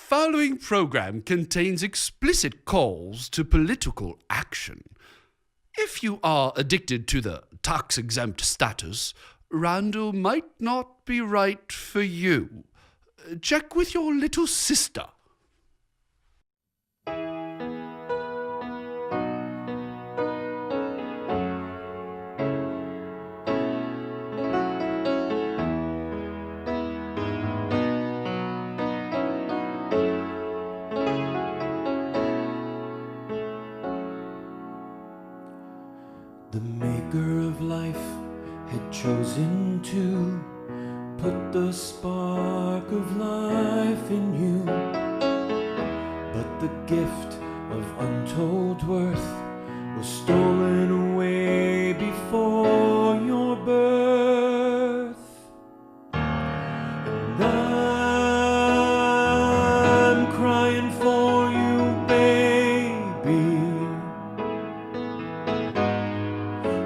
following program contains explicit calls to political action. If you are addicted to the tax-exempt status, Randall might not be right for you. Check with your little sister. The maker of life had chosen to put the spark of life in you, but the gift of untold worth was stolen away before your birth. And I'm crying for you, baby.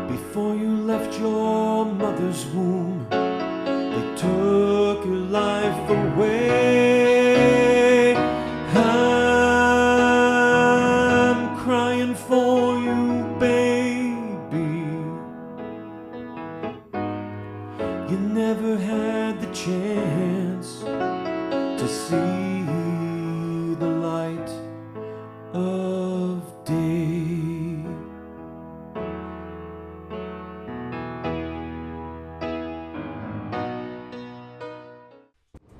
Before you left your mother's womb, they took your life away. I'm crying for you, baby. You never had the chance to see the light of day.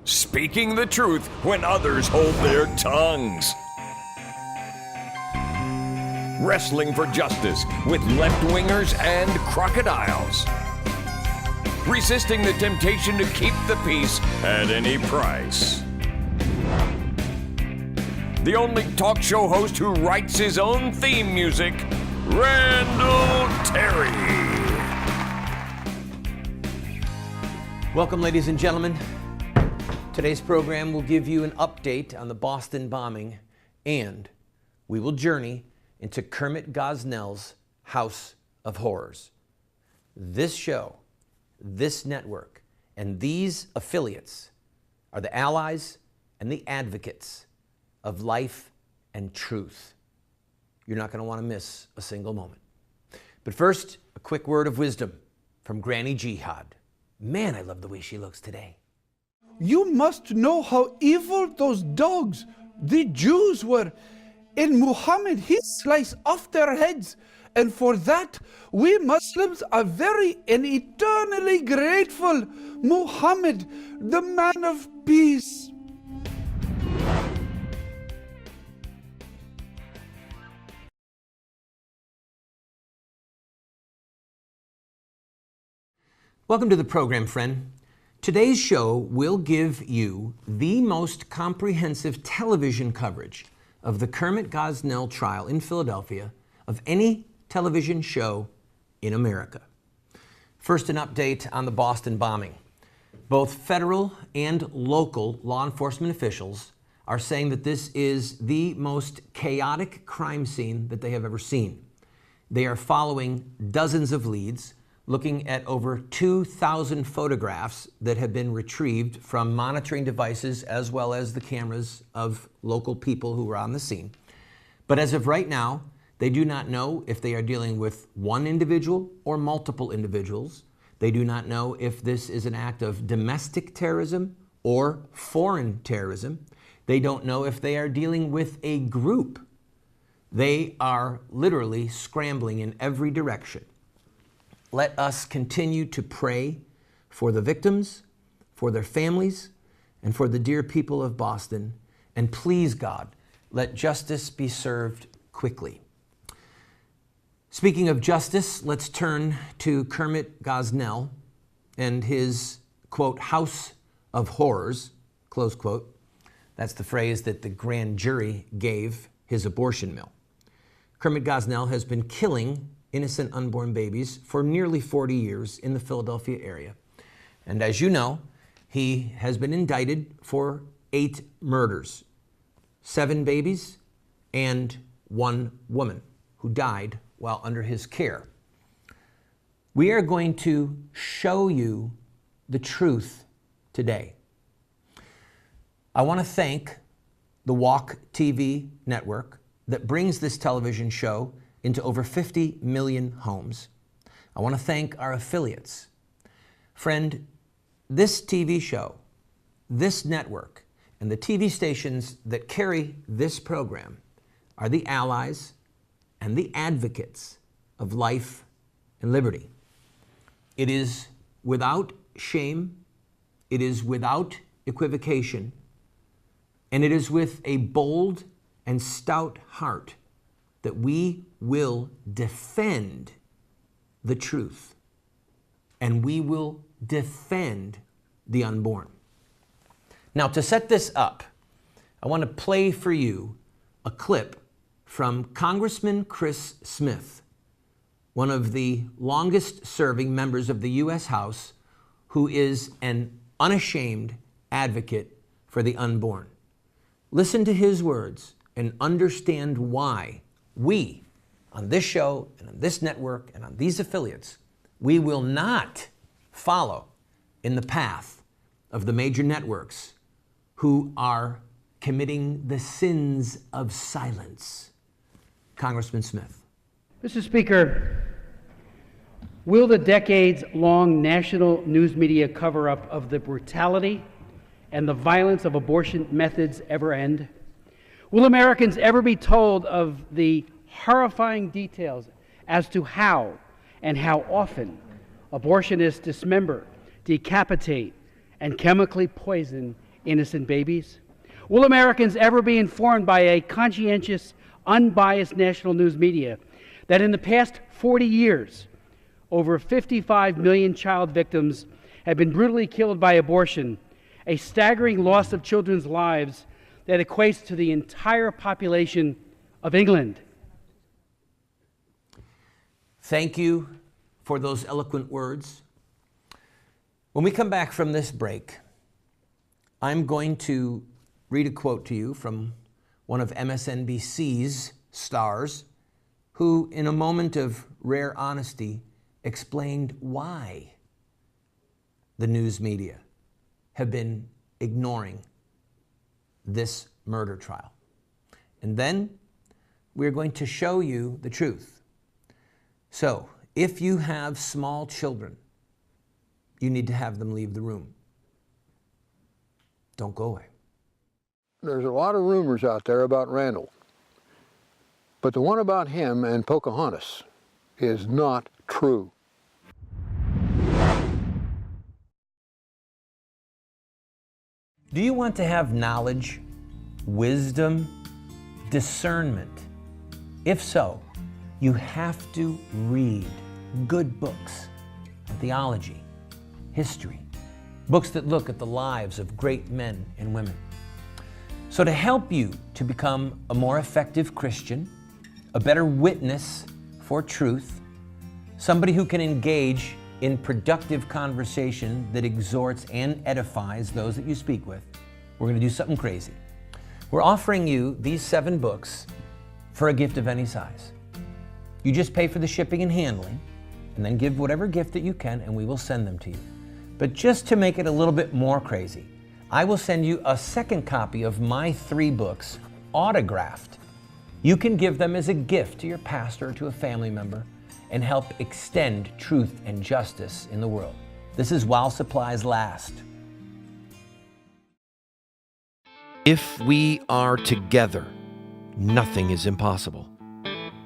Speaking the truth when others hold their tongues. Wrestling for justice with left-wingers and crocodiles. Resisting the temptation to keep the peace at any price. The only talk show host who writes his own theme music, Randall Terry. Welcome, ladies and gentlemen. Today's program will give you an update on the Boston bombing, and we will journey into Kermit Gosnell's House of Horrors. This show, this network, and these affiliates are the allies and the advocates of life and truth. You're not going to want to miss a single moment. But first, a quick word of wisdom from Granny Jihad. Man, I love the way she looks today. You must know how evil those dogs, the Jews, were. And Muhammad, he sliced off their heads. And for that, we Muslims are very and eternally grateful. Muhammad, the man of peace. Welcome to the program, friend. Today's show will give you the most comprehensive television coverage of the Kermit Gosnell trial in Philadelphia of any television show in America. First, an update on the Boston bombing. Both federal and local law enforcement officials are saying that this is the most chaotic crime scene that they have ever seen. They are following dozens of leads, looking at over 2,000 photographs that have been retrieved from monitoring devices as well as the cameras of local people who were on the scene. But as of right now, they do not know if they are dealing with one individual or multiple individuals. They do not know if this is an act of domestic terrorism or foreign terrorism. They don't know if they are dealing with a group. They are literally scrambling in every direction. Let us continue to pray for the victims, for their families, and for the dear people of Boston. And please, God, let justice be served quickly. Speaking of justice, let's turn to Kermit Gosnell and his, quote, House of Horrors, close quote. That's the phrase that the grand jury gave his abortion mill. Kermit Gosnell has been killing innocent unborn babies for nearly 40 years in the Philadelphia area. And as you know, he has been indicted for 8 murders, 7 babies and 1 woman who died while under his care. We are going to show you the truth today. I want to thank the Walk TV network that brings this television show into over 50 million homes. I want to thank our affiliates. Friend, this TV show, this network, and the TV stations that carry this program are the allies and the advocates of life and liberty. It is without shame, it is without equivocation, and it is with a bold and stout heart that we will defend the truth, and we will defend the unborn. Now, to set this up, I want to play for you a clip from Congressman Chris Smith, one of the longest-serving members of the U.S. House, who is an unashamed advocate for the unborn. Listen to his words and understand why we, on this show and on this network and on these affiliates, we will not follow in the path of the major networks who are committing the sins of silence. Congressman Smith. Mr. Speaker, will the decades-long national news media cover-up of the brutality and the violence of abortion methods ever end? Will Americans ever be told of the horrifying details as to how and how often abortionists dismember, decapitate, and chemically poison innocent babies? Will Americans ever be informed by a conscientious, unbiased national news media that in the past 40 years, over 55 million child victims have been brutally killed by abortion, a staggering loss of children's lives that equates to the entire population of England? Thank you for those eloquent words. When we come back from this break, I'm going to read a quote to you from one of MSNBC's stars, who, in a moment of rare honesty, explained why the news media have been ignoring this murder trial. And then we're going to show you the truth. So, if you have small children, you need to have them leave the room. Don't go away. There's a lot of rumors out there about Randall, but the one about him and Pocahontas is not true. Do you want to have knowledge, wisdom, discernment? If so, you have to read good books on theology, history, books that look at the lives of great men and women. So to help you to become a more effective Christian, a better witness for truth, somebody who can engage in productive conversation that exhorts and edifies those that you speak with, we're going to do something crazy. We're offering you these 7 books for a gift of any size. You just pay for the shipping and handling, and then give whatever gift that you can, and we will send them to you. But just to make it a little bit more crazy, I will send you a second copy of my 3 books, autographed. You can give them as a gift to your pastor or to a family member and help extend truth and justice in the world. This is while supplies last. If we are together, nothing is impossible.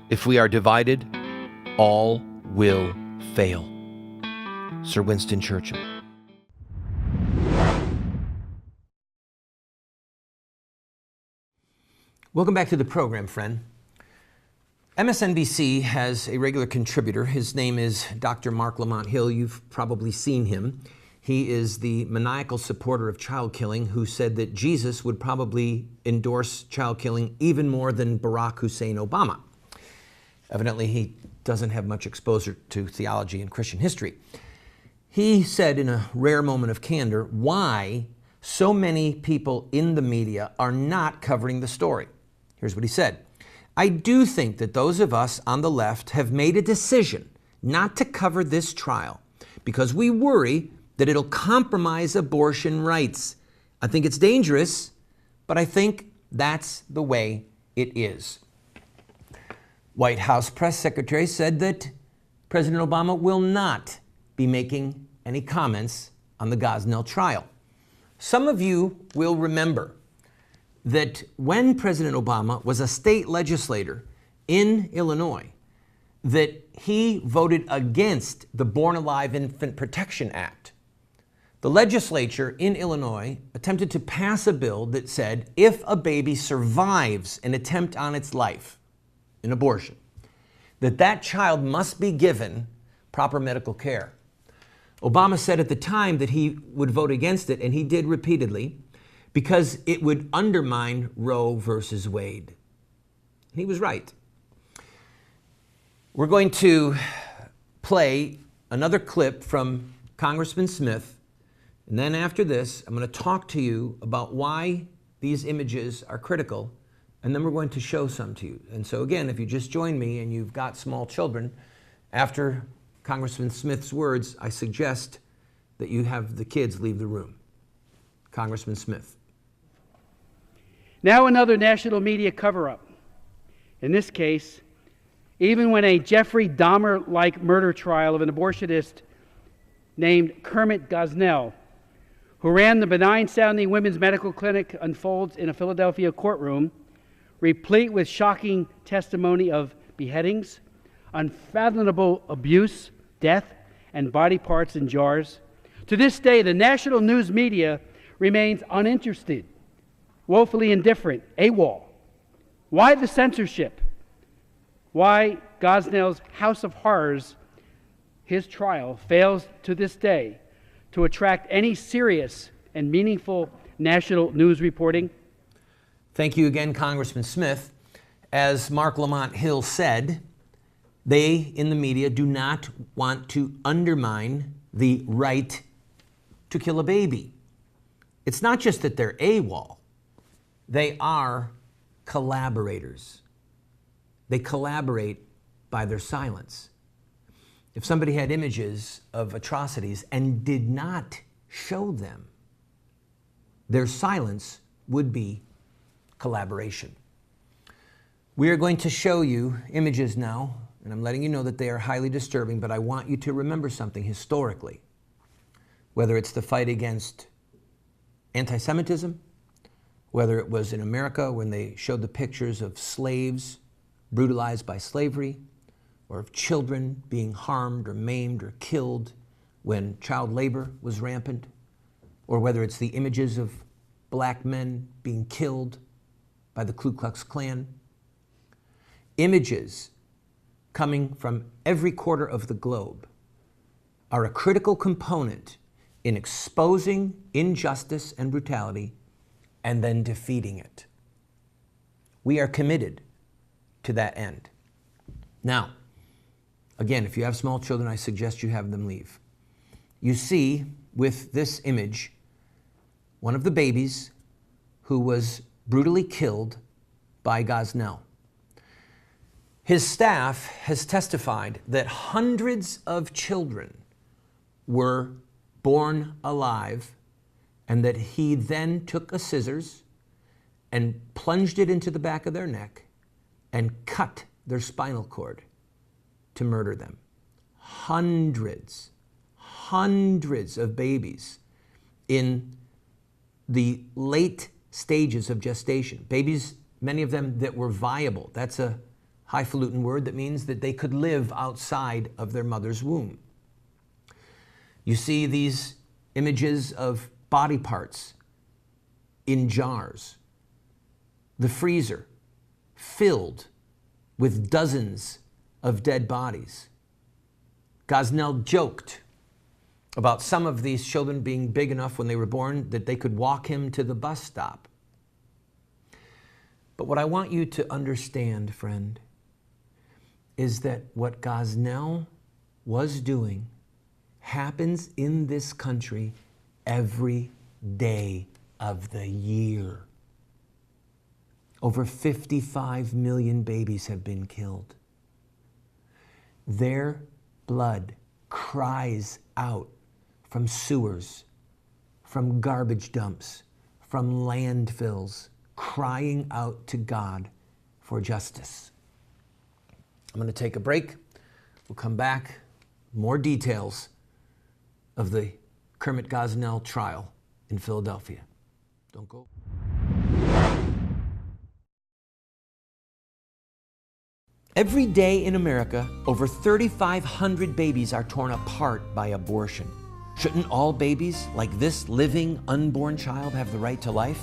If we are divided, all will fail. Sir Winston Churchill. Welcome back to the program, friend. MSNBC has a regular contributor. His name is Dr. Mark Lamont Hill. You've probably seen him. He is the maniacal supporter of child killing who said that Jesus would probably endorse child killing even more than Barack Hussein Obama. Evidently, he doesn't have much exposure to theology and Christian history. He said in a rare moment of candor why so many people in the media are not covering the story. Here's what he said. I do think that those of us on the left have made a decision not to cover this trial because we worry that it'll compromise abortion rights. I think it's dangerous, but I think That's the way it is. White House press secretary said that President Obama will not be making any comments on the Gosnell trial. Some of you will remember that when President Obama was a state legislator in Illinois, that he voted against the Born Alive Infant Protection Act. The legislature in Illinois attempted to pass a bill that said if a baby survives an attempt on its life, an abortion, that child must be given proper medical care. Obama said at the time that he would vote against it, and he did repeatedly, because it would undermine Roe versus Wade. And he was right. We're going to play another clip from Congressman Smith, and then after this, I'm going to talk to you about why these images are critical, and then we're going to show some to you. And so again, if you just joined me and you've got small children, after Congressman Smith's words, I suggest that you have the kids leave the room. Congressman Smith. Now another national media cover-up. In this case, even when a Jeffrey Dahmer-like murder trial of an abortionist named Kermit Gosnell, who ran the benign-sounding women's medical clinic, unfolds in a Philadelphia courtroom, replete with shocking testimony of beheadings, unfathomable abuse, death, and body parts in jars. To this day, the national news media remains uninterested, woefully indifferent, AWOL. Why the censorship? Why Gosnell's House of Horrors, his trial, fails to this day to attract any serious and meaningful national news reporting? Thank you again, Congressman Smith. As Mark Lamont Hill said, they in the media do not want to undermine the right to kill a baby. It's not just that they're AWOL, they are collaborators. They collaborate by their silence. If somebody had images of atrocities and did not show them, their silence would be collaboration. We are going to show you images now, and I'm letting you know that they are highly disturbing, but I want you to remember something historically. Whether it's the fight against anti-Semitism, whether it was in America when they showed the pictures of slaves brutalized by slavery, or of children being harmed or maimed or killed when child labor was rampant, or whether it's the images of black men being killed by the Ku Klux Klan. Images coming from every quarter of the globe are a critical component in exposing injustice and brutality and then defeating it. We are committed to that end. Now, again, if you have small children, I suggest you have them leave. You see with this image one of the babies who was brutally killed by Gosnell. His staff has testified that hundreds of children were born alive, and that he then took a scissors and plunged it into the back of their neck and cut their spinal cord to murder them. Hundreds of babies in the late stages of gestation. Babies, many of them that were viable. That's a highfalutin word that means that they could live outside of their mother's womb. You see these images of body parts in jars. The freezer filled with dozens of dead bodies. Gosnell joked about some of these children being big enough when they were born that they could walk him to the bus stop. But what I want you to understand, friend, is that what Gosnell was doing happens in this country every day of the year. Over 55 million babies have been killed. Their blood cries out from sewers, from garbage dumps, from landfills, crying out to God for justice. I'm going to take a break. We'll come back. More details of the Kermit Gosnell trial in Philadelphia. Don't go. Every day in America, over 3,500 babies are torn apart by abortion. Shouldn't all babies, like this living, unborn child, have the right to life?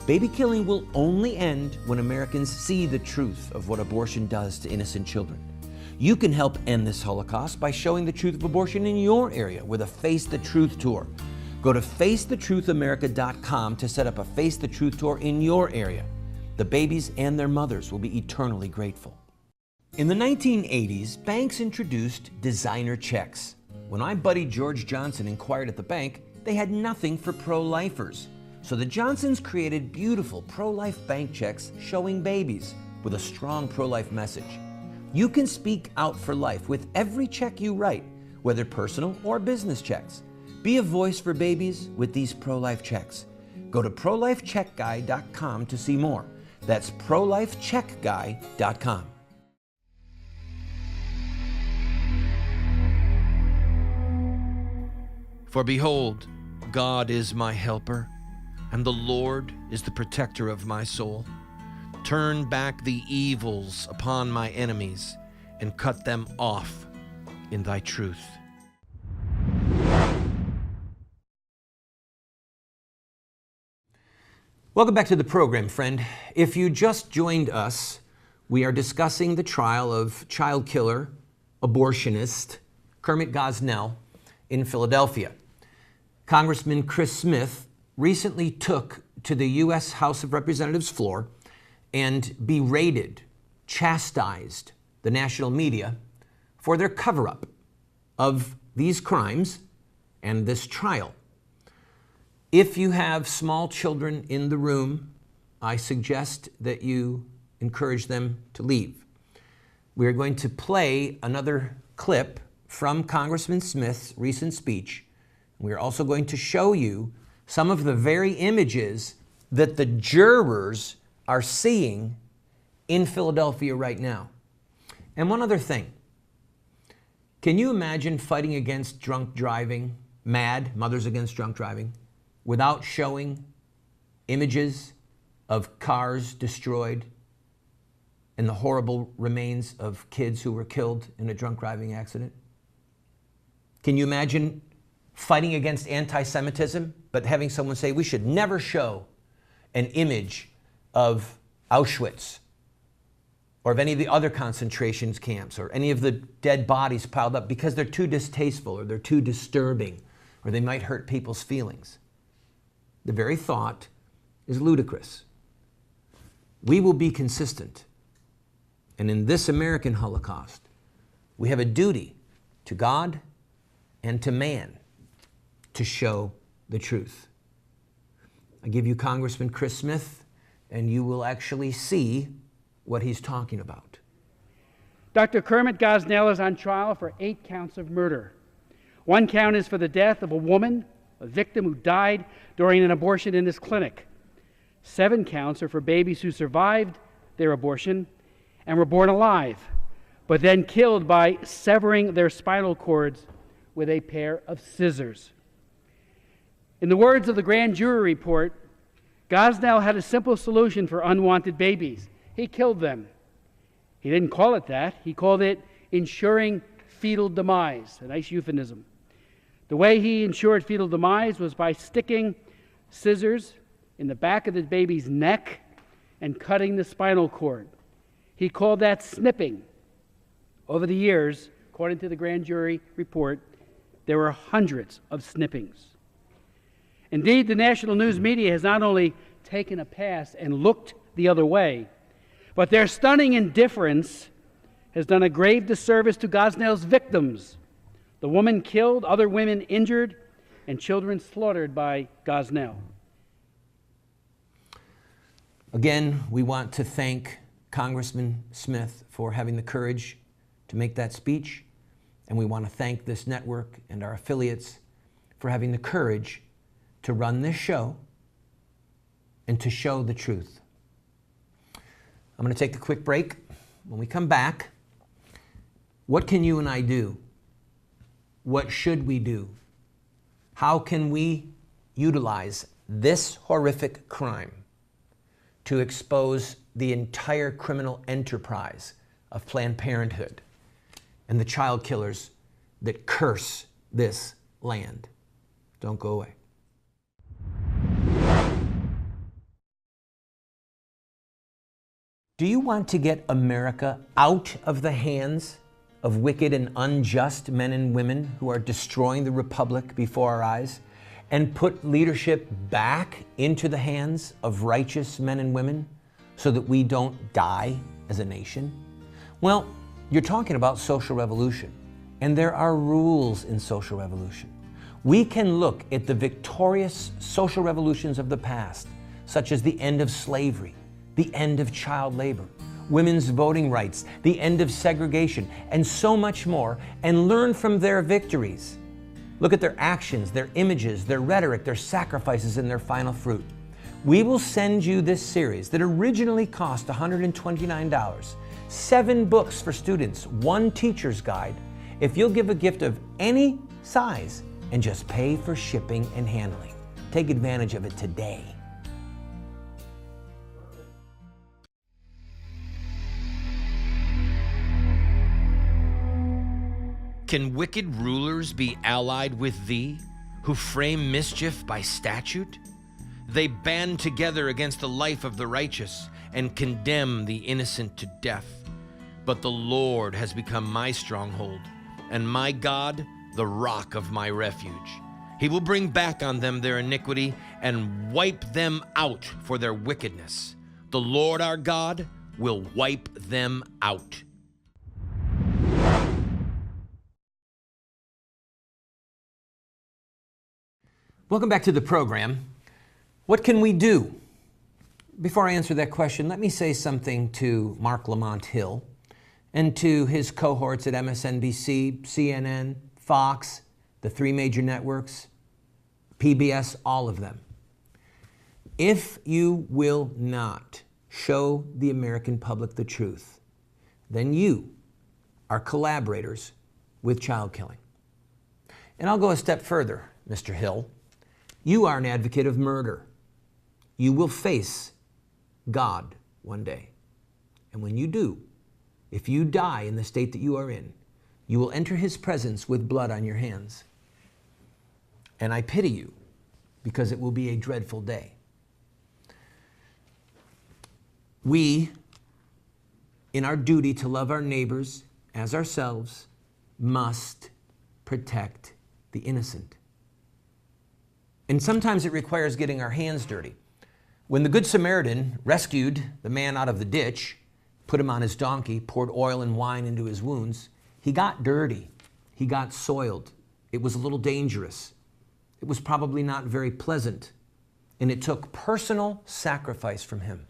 Baby killing will only end when Americans see the truth of what abortion does to innocent children. You can help end this Holocaust by showing the truth of abortion in your area with a Face the Truth tour. Go to facethetruthamerica.com to set up a Face the Truth tour in your area. The babies and their mothers will be eternally grateful. In the 1980s, banks introduced designer checks. When my buddy George Johnson inquired at the bank, they had nothing for pro-lifers. So the Johnsons created beautiful pro-life bank checks showing babies with a strong pro-life message. You can speak out for life with every check you write, whether personal or business checks. Be a voice for babies with these pro-life checks. Go to prolifecheckguy.com to see more. That's prolifecheckguy.com. For behold, God is my helper, and the Lord is the protector of my soul. Turn back the evils upon my enemies, and cut them off in thy truth. Welcome back to the program, friend. If you just joined us, we are discussing the trial of child killer, abortionist, Kermit Gosnell in Philadelphia. Congressman Chris Smith recently took to the U.S. House of Representatives floor and berated, chastised the national media for their cover-up of these crimes and this trial. If you have small children in the room, I suggest that you encourage them to leave. We are going to play another clip from Congressman Smith's recent speech. We are also going to show you some of the very images that the jurors are seeing in Philadelphia right now. And one other thing. Can you imagine fighting against drunk driving, MAD, Mothers Against Drunk Driving, without showing images of cars destroyed and the horrible remains of kids who were killed in a drunk driving accident? Can you imagine fighting against anti-Semitism, but having someone say, we should never show an image of Auschwitz or of any of the other concentration camps or any of the dead bodies piled up because they're too distasteful or they're too disturbing or they might hurt people's feelings? The very thought is ludicrous. We will be consistent. And in this American Holocaust, we have a duty to God and to man to show the truth. I give you Congressman Chris Smith, and you will actually see what he's talking about. Dr. Kermit Gosnell is on trial for 8 counts of murder. 1 count is for the death of a woman, a victim who died during an abortion in his clinic. 7 counts are for babies who survived their abortion and were born alive, but then killed by severing their spinal cords with a pair of scissors. In the words of the grand jury report, Gosnell had a simple solution for unwanted babies. He killed them. He didn't call it that. He called it ensuring fetal demise, a nice euphemism. The way he ensured fetal demise was by sticking scissors in the back of the baby's neck and cutting the spinal cord. He called that snipping. Over the years, according to the grand jury report, there were hundreds of snippings. Indeed, the national news media has not only taken a pass and looked the other way, but their stunning indifference has done a grave disservice to Gosnell's victims, the woman killed, other women injured, and children slaughtered by Gosnell. Again, we want to thank Congressman Smith for having the courage to make that speech, and we want to thank this network and our affiliates for having the courage to run this show and to show the truth. I'm going to take a quick break. When we come back, what can you and I do? What should we do? How can we utilize this horrific crime to expose the entire criminal enterprise of Planned Parenthood and the child killers that curse this land? Don't go away. Do you want to get America out of the hands of wicked and unjust men and women who are destroying the republic before our eyes, and put leadership back into the hands of righteous men and women so that we don't die as a nation? Well, you're talking about social revolution, and there are rules in social revolution. We can look at the victorious social revolutions of the past, such as the end of slavery, the end of child labor, women's voting rights, the end of segregation, and so much more, and learn from their victories. Look at their actions, their images, their rhetoric, their sacrifices, and their final fruit. We will send you this series that originally cost $129, 7 books for students, 1 teacher's guide, if you'll give a gift of any size and just pay for shipping and handling. Take advantage of it today. Can wicked rulers be allied with thee, who frame mischief by statute? They band together against the life of the righteous and condemn the innocent to death. But the Lord has become my stronghold, and my God, the rock of my refuge. He will bring back on them their iniquity and wipe them out for their wickedness. The Lord our God will wipe them out. Welcome back to the program. What can we do? Before I answer that question, let me say something to Mark Lamont Hill and to his cohorts at MSNBC, CNN, Fox, the 3 major networks, PBS, all of them. If you will not show the American public the truth, then you are collaborators with child killing. And I'll go a step further, Mr. Hill. You are an advocate of murder. You will face God one day. And when you do, if you die in the state that you are in, you will enter his presence with blood on your hands. And I pity you, because it will be a dreadful day. We, in our duty to love our neighbors as ourselves, must protect the innocent. And sometimes it requires getting our hands dirty. When the Good Samaritan rescued the man out of the ditch, put him on his donkey, poured oil and wine into his wounds, he got dirty. He got soiled. It was a little dangerous. It was probably not very pleasant. And it took personal sacrifice from him.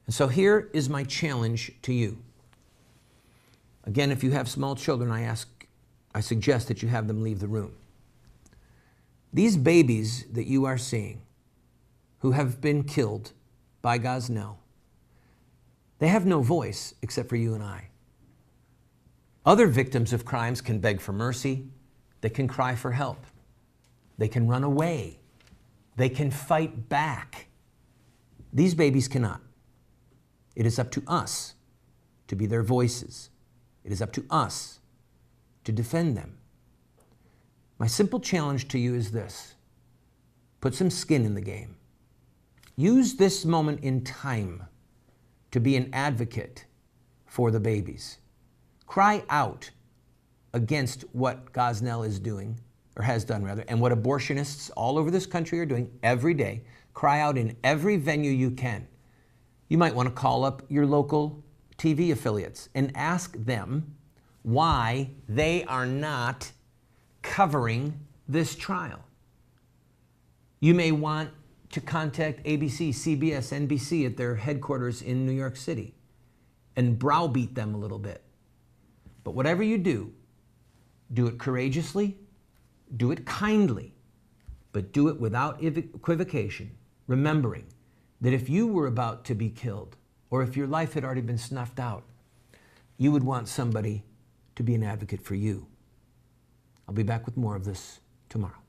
And so here is my challenge to you. Again, if you have small children, I suggest that you have them leave the room. These babies that you are seeing who have been killed by Gosnell, they have no voice except for you and I. Other victims of crimes can beg for mercy. They can cry for help. They can run away. They can fight back. These babies cannot. It is up to us to be their voices. It is up to us to defend them. My simple challenge to you is this: put some skin in the game. Use this moment in time to be an advocate for the babies. Cry out against what Gosnell is doing, or has done rather, and what abortionists all over this country are doing every day. Cry out in every venue you can. You might want to call up your local TV affiliates and ask them why they are not covering this trial. You may want to contact ABC, CBS, NBC at their headquarters in New York City and browbeat them a little bit. But whatever you do it courageously, do it kindly, but do it without equivocation, remembering that if you were about to be killed, or if your life had already been snuffed out, you would want somebody to be an advocate for you. I'll be back with more of this tomorrow.